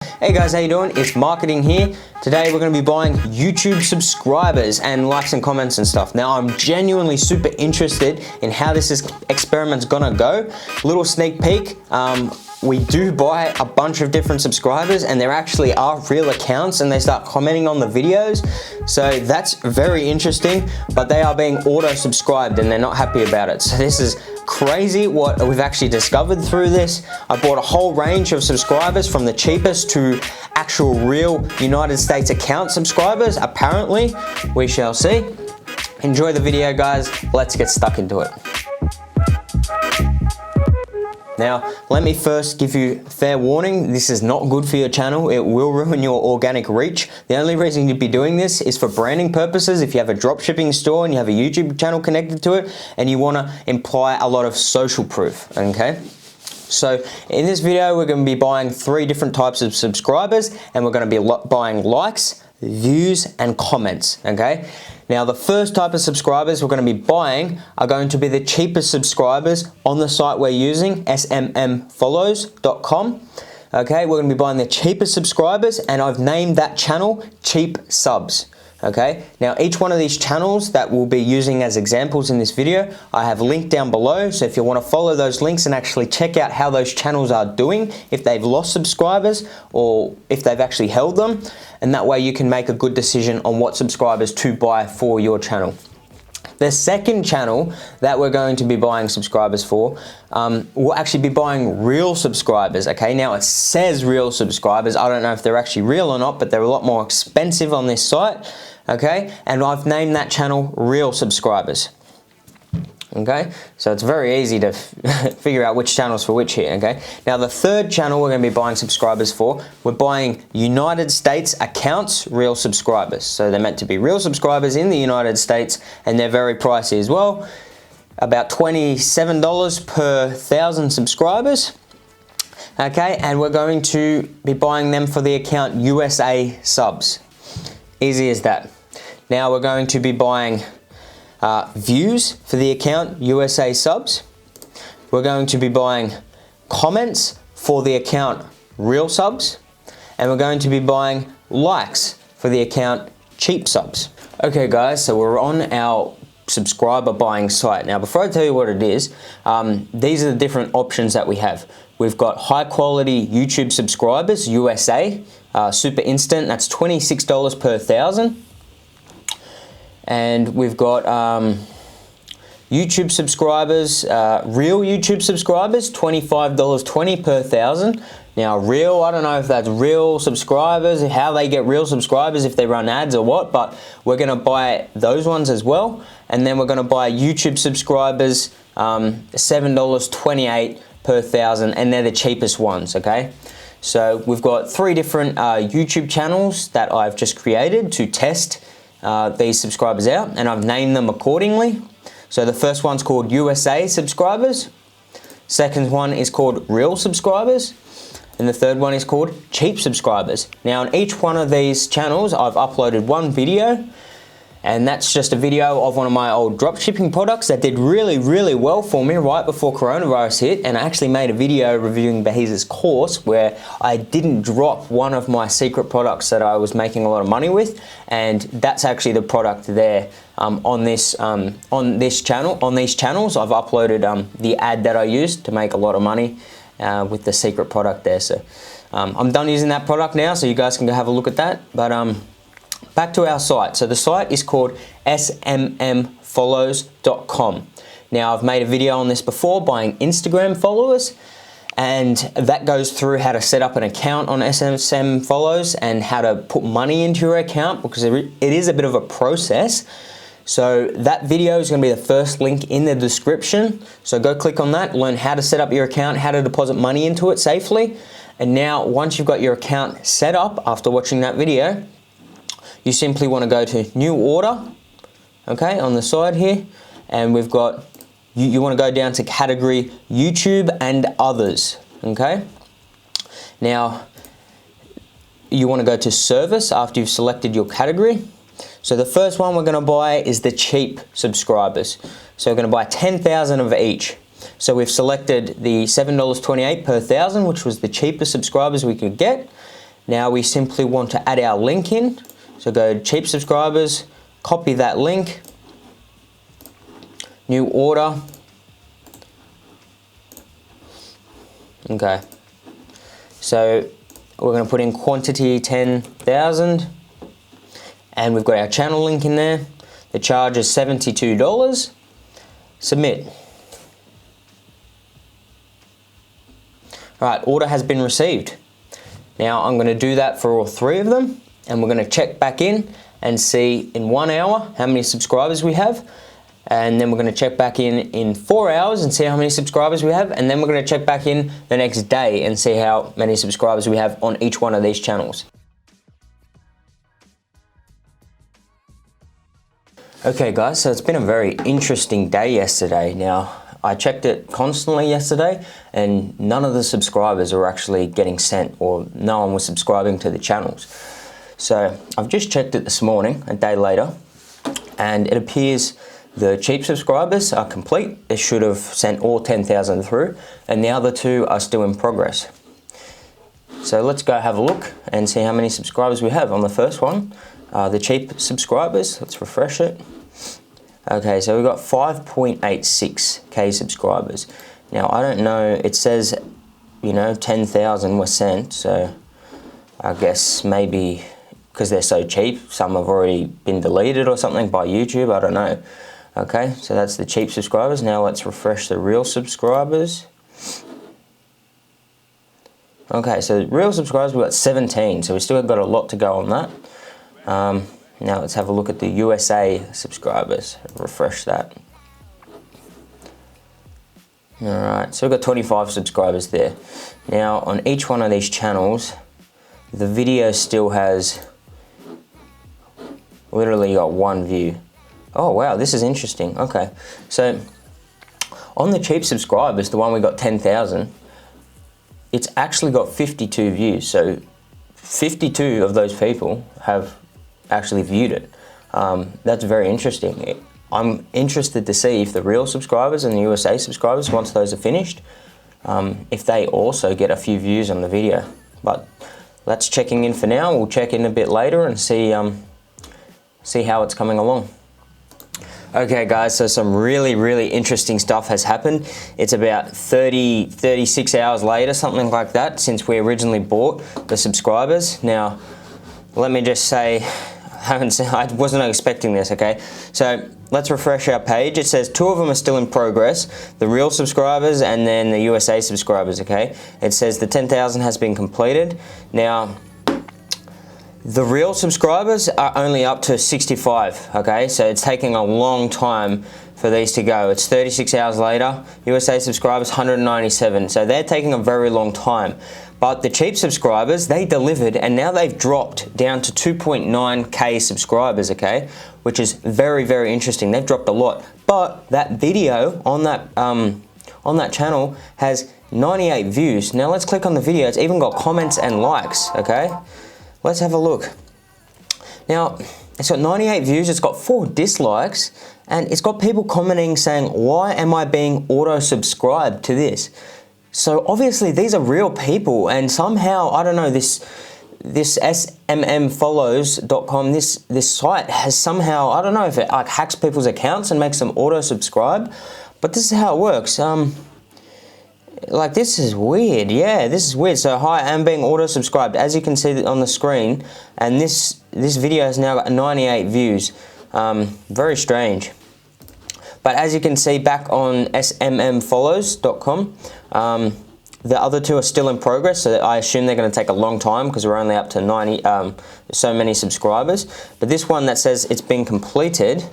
Hey guys, how you doing? It's Marketing here. Today we're going to be buying YouTube subscribers and likes and comments and stuff. Now I'm genuinely super interested in how this experiment's gonna go. Little sneak peek, we do buy a bunch of different subscribers and there actually are real accounts and they start commenting on the videos. So that's very interesting, but they are being auto-subscribed and they're not happy about it. So this is crazy what we've actually discovered through this. I bought a whole range of subscribers from the cheapest to actual real United States account subscribers. Apparently, we shall see. Enjoy the video, guys. Let's get stuck into it. Now, let me first give you fair warning. This is not good for your channel. It will ruin your organic reach. The only reason you'd be doing this is for branding purposes. If you have a drop shipping store and you have a YouTube channel connected to it and you want to imply a lot of social proof, okay? So in this video, we're going to be buying 3 different types of subscribers and we're going to be buying likes, views, and comments, okay? Now the first type of subscribers we're going to be buying are going to be the cheapest subscribers on the site we're using, smmfollows.com. Okay, we're going to be buying the cheapest subscribers and I've named that channel Cheap Subs. Okay, now each one of these channels that we'll be using as examples in this video, I have linked down below. So if you want to follow those links and actually check out how those channels are doing, if they've lost subscribers or if they've actually held them, and that way you can make a good decision on what subscribers to buy for your channel. The second channel that we're going to be buying subscribers for, we'll actually be buying real subscribers, okay? Now it says real subscribers. I don't know if they're actually real or not, but they're a lot more expensive on this site, okay? And I've named that channel Real Subscribers. Okay, so it's very easy to figure out which channel's for which here, okay? Now the third channel we're going to be buying subscribers for, we're buying United States accounts real subscribers. So they're meant to be real subscribers in the United States and they're very pricey as well. About $27 per 1,000 subscribers. Okay, and we're going to be buying them for the account USA subs. Easy as that. Now we're going to be buying views for the account USA subs. We're going to be buying comments for the account real subs, and we're going to be buying likes for the account cheap subs. Okay guys, so we're on our subscriber buying site. Now before I tell you what it is, these are the different options that we have. We've got high quality YouTube subscribers, USA, super instant, that's $26 per 1,000. And we've got YouTube subscribers, real YouTube subscribers, $25.20 per 1,000. Now real, I don't know if that's real subscribers, how they get real subscribers, if they run ads or what, but we're gonna buy those ones as well. And then we're gonna buy YouTube subscribers, $7.28 per 1,000, and they're the cheapest ones, okay? So we've got 3 different YouTube channels that I've just created to test these subscribers out, and I've named them accordingly. So the first one's called USA subscribers, second one is called real subscribers, and the third one is called cheap subscribers. Now on each one of these channels I've uploaded one video, and that's just a video of one of my old dropshipping products that did really well for me right before coronavirus hit. And I actually made a video reviewing Bahiz's course where I didn't drop one of my secret products that I was making a lot of money with, and that's actually the product there on this channel. On these channels I've uploaded the ad that I used to make a lot of money with the secret product there. So I'm done using that product now, so you guys can go have a look at that. But back to our site. So the site is called smmfollows.com. Now I've made a video on this before, buying Instagram followers, and that goes through how to set up an account on SMM Follows and how to put money into your account, because it is a bit of a process. So that video is going to be the first link in the description. So go click on that, learn how to set up your account, how to deposit money into it safely. And now once you've got your account set up after watching that video, you simply want to go to new order, okay, on the side here, and we've got, you want to go down to category YouTube and others, okay. Now you want to go to service after you've selected your category. So the first one we're going to buy is the cheap subscribers. So we're going to buy 10,000 of each. So we've selected the $7.28 per 1,000, which was the cheapest subscribers we could get. Now we simply want to add our link in. So go to cheap subscribers, copy that link, new order. Okay, so we're going to put in quantity 10,000, and we've got our channel link in there. The charge is $72. Submit. Alright, order has been received. Now I'm going to do that for all 3 of them, and we're going to check back in and see in 1 hour how many subscribers we have, and then we're going to check back in 4 hours and see how many subscribers we have, and then we're going to check back in the next day and see how many subscribers we have on each one of these channels. Okay guys, so it's been a very interesting day yesterday. Now, I checked it constantly yesterday and none of the subscribers are actually getting sent, or no one was subscribing to the channels. So I've just checked it this morning, a day later, and it appears the cheap subscribers are complete. They should have sent all 10,000 through, and the other 2 are still in progress. So let's go have a look and see how many subscribers we have on the first one. The cheap subscribers, let's refresh it. Okay, so we've got 5.86k subscribers. Now, I don't know, it says, you know, 10,000 were sent, so I guess maybe because they're so cheap, some have already been deleted or something by YouTube, I don't know. Okay, so that's the cheap subscribers. Now let's refresh the real subscribers. Okay, so real subscribers, we've got 17, so we still got a lot to go on that. Now let's have a look at the USA subscribers, refresh that. Alright, so we've got 25 subscribers there. Now on each one of these channels, the video still has literally got 1 view. Oh wow, this is interesting. Okay, so on the cheap subscribers, the one we got 10,000, it's actually got 52 views. So 52 of those people have actually viewed it. That's very interesting. I'm interested to see if the real subscribers and the USA subscribers, once those are finished, if they also get a few views on the video. But that's checking in for now. We'll check in a bit later and see how it's coming along. Okay guys, so some really interesting stuff has happened. It's about 36 hours later, something like that, since we originally bought the subscribers. Now, let me just say, I wasn't expecting this, okay? So let's refresh our page. It says 2 of them are still in progress, the real subscribers and then the USA subscribers, okay? It says the 10,000 has been completed. Now, the real subscribers are only up to 65, okay? So it's taking a long time for these to go. It's 36 hours later. USA subscribers, 197. So they're taking a very long time. But the cheap subscribers, they delivered, and now they've dropped down to 2.9k subscribers, okay? Which is very interesting. They've dropped a lot. But that video on that channel has 98 views. Now let's click on the video. It's even got comments and likes, okay? Let's have a look. Now, it's got 98 views, it's got 4 dislikes, and it's got people commenting saying, why am I being auto-subscribed to this? So obviously these are real people, and somehow, I don't know, this smmfollows.com, this site has somehow, I don't know if it like hacks people's accounts and makes them auto-subscribe, but this is how it works. Like, this is weird. Yeah, this is weird. So hi, I'm being auto-subscribed, as you can see on the screen, and this video has now got 98 views. Very strange. But as you can see back on smmfollows.com, the other 2 are still in progress, so I assume they're going to take a long time because we're only up to 90, so many subscribers. But this one that says it's been completed,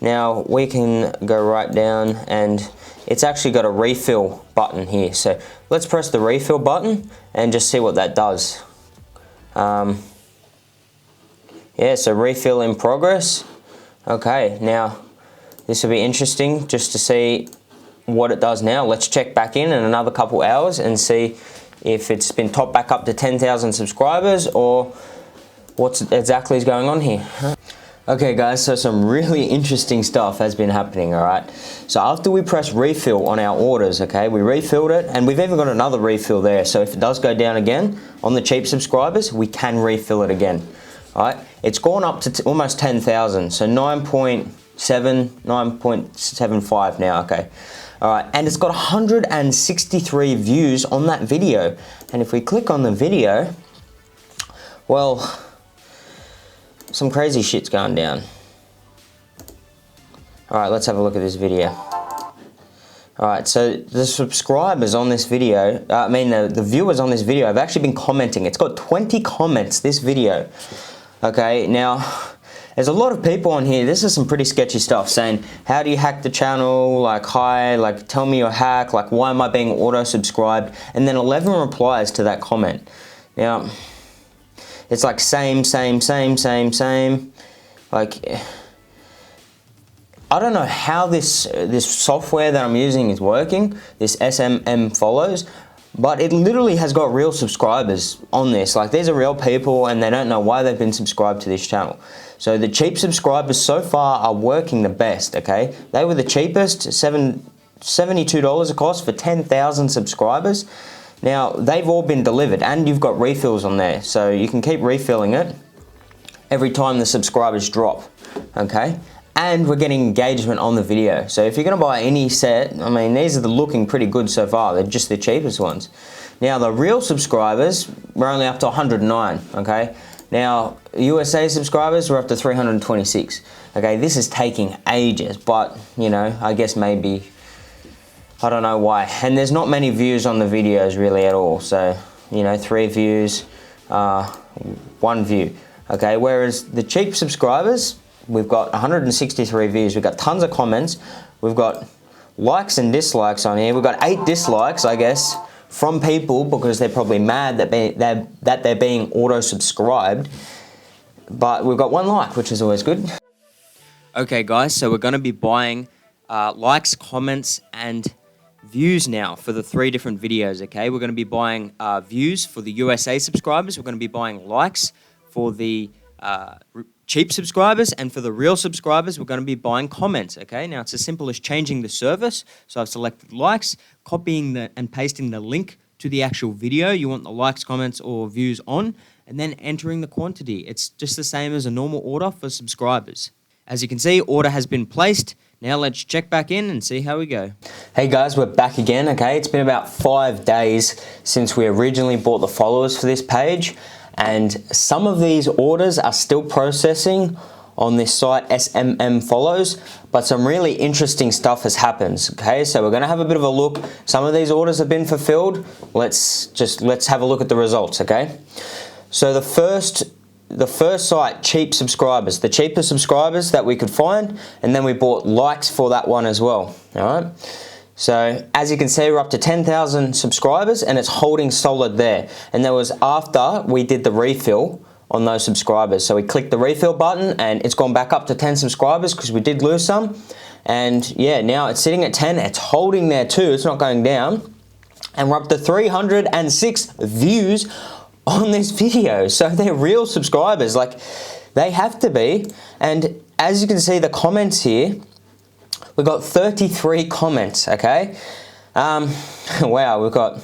now we can go right down and it's actually got a refill button here. So let's press the refill button and just see what that does. Yeah, so refill in progress. Okay, now this will be interesting just to see what it does now. Let's check back in another couple hours and see if it's been topped back up to 10,000 subscribers or what exactly is going on here. Okay guys, so some really interesting stuff has been happening, alright? So after we press refill on our orders, okay, we refilled it, and we've even got another refill there, so if it does go down again on the cheap subscribers, we can refill it again, alright? It's gone up to almost 10,000, so 9.75 now, okay? Alright, and it's got 163 views on that video, and if we click on the video, well, some crazy shit's going down. Alright, let's have a look at this video. Alright, so the subscribers on this video, the viewers on this video have actually been commenting. It's got 20 comments, this video. Okay, now, there's a lot of people on here, this is some pretty sketchy stuff, saying, how do you hack the channel, like, hi, like, tell me your hack, like, why am I being auto-subscribed? And then 11 replies to that comment. Now, it's like same. Like, I don't know how this software that I'm using is working, this SMM follows, but it literally has got real subscribers on this. Like, these are real people and they don't know why they've been subscribed to this channel. So the cheap subscribers so far are working the best, okay? They were the cheapest, $72 a cost for 10,000 subscribers. Now, they've all been delivered, and you've got refills on there, so you can keep refilling it every time the subscribers drop, okay? And we're getting engagement on the video. So if you're gonna buy any set, I mean, these are looking pretty good so far. They're just the cheapest ones. Now, the real subscribers, we're only up to 109, okay? Now, USA subscribers, we're up to 326. Okay, this is taking ages, but, you know, I guess maybe, I don't know why. And there's not many views on the videos really at all. So, you know, 3 views, 1 view. Okay, whereas the cheap subscribers, we've got 163 views. We've got tons of comments. We've got likes and dislikes on here. We've got 8 dislikes, I guess, from people because they're probably mad that they're being auto-subscribed. But we've got 1 like, which is always good. Okay, guys, so we're going to be buying likes, comments, and views now for the 3 different videos, okay? We're going to be buying views for the USA subscribers. We're going to be buying likes for the cheap subscribers, and for the real subscribers, we're going to be buying comments, okay? Now, it's as simple as changing the service. So I've selected likes, copying and pasting the link to the actual video you want the likes, comments, or views on, and then entering the quantity. It's just the same as a normal order for subscribers. As you can see, order has been placed. Now let's check back in and see how we go. Hey guys, we're back again, okay? It's been about 5 days since we originally bought the followers for this page, and some of these orders are still processing on this site SMM follows, but some really interesting stuff has happened, okay? So we're gonna have a bit of a look. Some of these orders have been fulfilled. Let's have a look at the results, okay? So the first site, cheap subscribers, the cheapest subscribers that we could find, and then we bought likes for that one as well, all right? So as you can see, we're up to 10,000 subscribers and it's holding solid there. And that was after we did the refill on those subscribers. So we clicked the refill button and it's gone back up to 10 subscribers because we did lose some. And yeah, now it's sitting at 10, it's holding there too, it's not going down. And we're up to 306 views on this video. So they're real subscribers, like they have to be. And as you can see, the comments here, we've got 33 comments, okay? Wow, we've got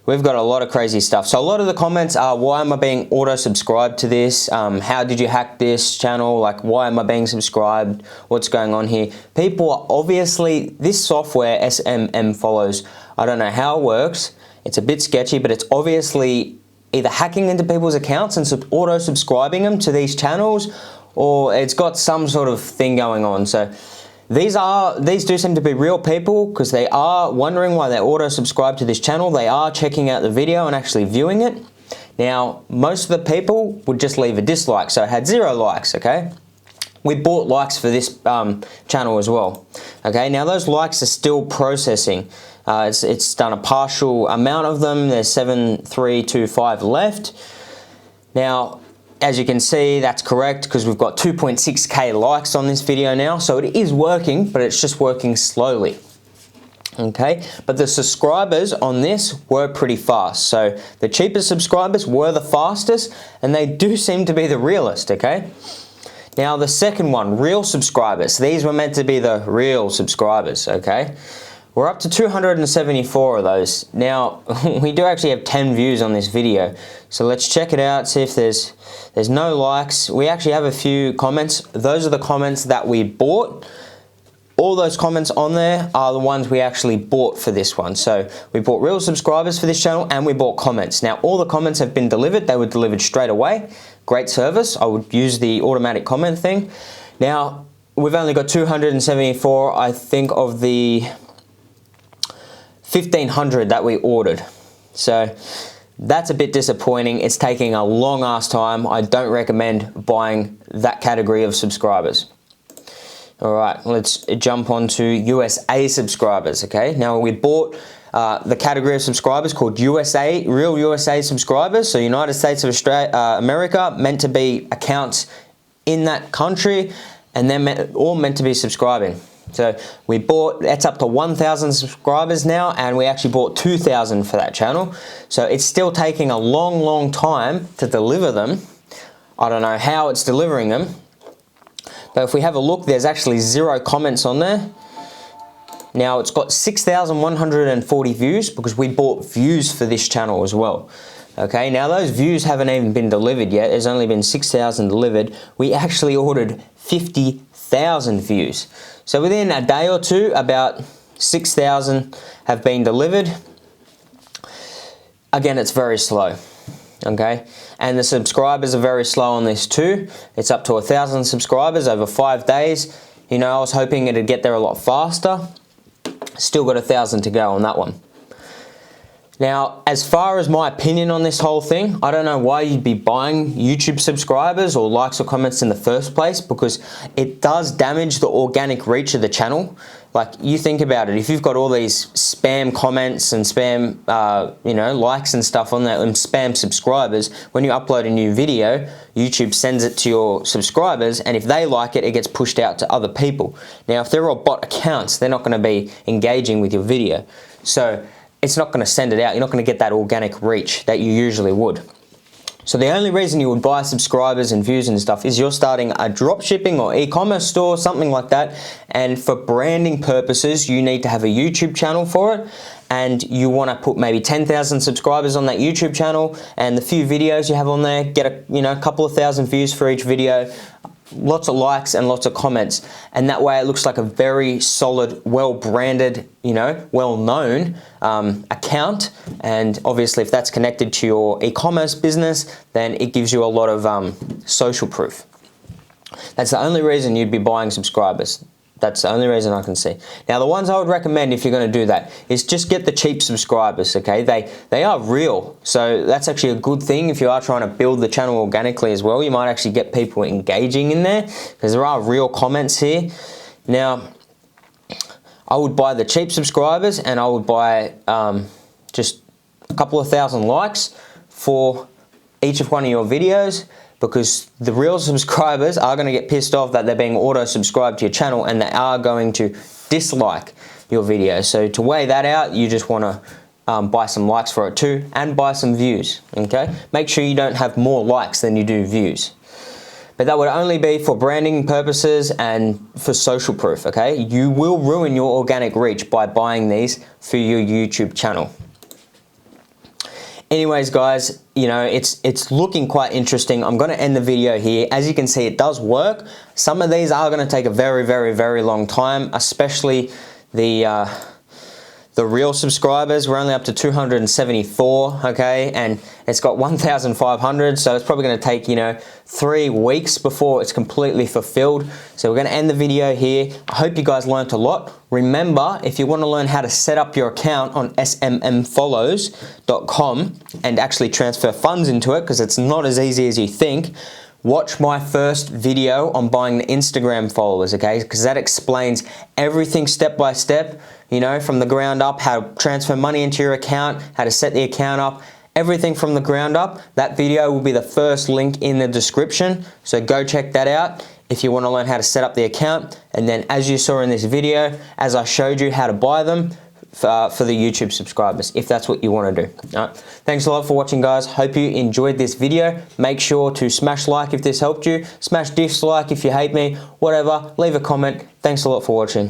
a lot of crazy stuff. So a lot of the comments are, why am I being auto-subscribed to this? How did you hack this channel? Like, why am I being subscribed? What's going on here? People are obviously, this software, SMM follows, I don't know how it works. It's a bit sketchy, but it's obviously either hacking into people's accounts and auto-subscribing them to these channels, or it's got some sort of thing going on. So these do seem to be real people because they are wondering why they're auto-subscribed to this channel. They are checking out the video and actually viewing it. Now, most of the people would just leave a dislike, so it had 0 likes, okay? We bought likes for this channel as well, okay? Now, those likes are still processing. It's done a partial amount of them. There's 7,325 left. Now, as you can see, that's correct because we've got 2.6K likes on this video now. So it is working, but it's just working slowly. Okay, but the subscribers on this were pretty fast. So the cheapest subscribers were the fastest and they do seem to be the realest, okay? Now the second one, real subscribers. These were meant to be the real subscribers, okay? We're up to 274 of those. Now, we do actually have 10 views on this video. So let's check it out, see if there's no likes. We actually have a few comments. Those are the comments that we bought. All those comments on there are the ones we actually bought for this one. So we bought real subscribers for this channel and we bought comments. Now all the comments have been delivered. They were delivered straight away. Great service. I would use the automatic comment thing. Now we've only got 274, I think, of the 1,500 that we ordered. So that's a bit disappointing. It's taking a long ass time. I don't recommend buying that category of subscribers. All right, let's jump on to USA subscribers, okay? Now we bought the category of subscribers called USA, real USA subscribers. So United States of Australia, America, meant to be accounts in that country, and they're all meant to be subscribing. So we bought, that's up to 1,000 subscribers now, and we actually bought 2,000 for that channel. So it's still taking a long, long time to deliver them. I don't know how it's delivering them. But if we have a look, there's actually 0 comments on there. Now it's got 6,140 views because we bought views for this channel as well. Okay, now those views haven't even been delivered yet. There's only been 6,000 delivered. We actually ordered 50,000 views. So within a day or two, about 6,000 have been delivered. Again, it's very slow. Okay, and the subscribers are very slow on this too. It's up to 1,000 subscribers over 5 days. You know, I was hoping it'd get there a lot faster. Still got 1,000 to go on that one. Now, as far as my opinion on this whole thing, I don't know why you'd be buying YouTube subscribers or likes or comments in the first place, because it does damage the organic reach of the channel. Like, you think about it, if you've got all these spam comments and spam, you know, likes and stuff on there, and spam subscribers, when you upload a new video, YouTube sends it to your subscribers, and if they like it, it gets pushed out to other people. Now, if they're all bot accounts, they're not going to be engaging with your video. So it's not going to send it out. You're not going to get that organic reach that you usually would. So the only reason you would buy subscribers and views and stuff is you're starting a drop shipping or e-commerce store, something like that. And for branding purposes, you need to have a YouTube channel for it. And you want to put maybe 10,000 subscribers on that YouTube channel, and the few videos you have on there, get a couple of thousand views for each video, lots of likes and lots of comments, and that way it looks like a very solid, well-branded, you know, well-known account. And obviously if that's connected to your e-commerce business, then it gives you a lot of social proof. That's the only reason you'd be buying subscribers. That's the only reason I can see. Now, the ones I would recommend if you're going to do that is just get the cheap subscribers, okay? They are real, so that's actually a good thing if you are trying to build the channel organically as well. You might actually get people engaging in there because there are real comments here. Now, I would buy the cheap subscribers, and I would buy just a couple of thousand likes for each of one of your videos, because the real subscribers are going to get pissed off that they're being auto-subscribed to your channel, and they are going to dislike your video. So to weigh that out, you just want to buy some likes for it too, and buy some views, okay? Make sure you don't have more likes than you do views. But that would only be for branding purposes and for social proof, okay? You will ruin your organic reach by buying these for your YouTube channel. Anyways, guys, you know, it's looking quite interesting. I'm going to end the video here. As you can see, it does work. Some of these are going to take a very, very, very long time, especially the real subscribers. We're only up to 274, okay, and it's got 1,500, so it's probably going to take, you know, 3 weeks before it's completely fulfilled. So we're going to end the video here. I hope you guys learned a lot. Remember, if you want to learn how to set up your account on smmfollows.com and actually transfer funds into it, because it's not as easy as you think, watch my first video on buying the Instagram followers, okay? Because that explains everything step by step, you know, from the ground up, how to transfer money into your account, how to set the account up, everything from the ground up. That video will be the first link in the description, so go check that out if you want to learn how to set up the account. And then, as you saw in this video, as I showed you how to buy them for the YouTube subscribers, if that's what you want to do. All right. Thanks a lot for watching, guys. Hope you enjoyed this video. Make sure to smash like if this helped you, smash dislike if you hate me, whatever, leave a comment. Thanks a lot for watching.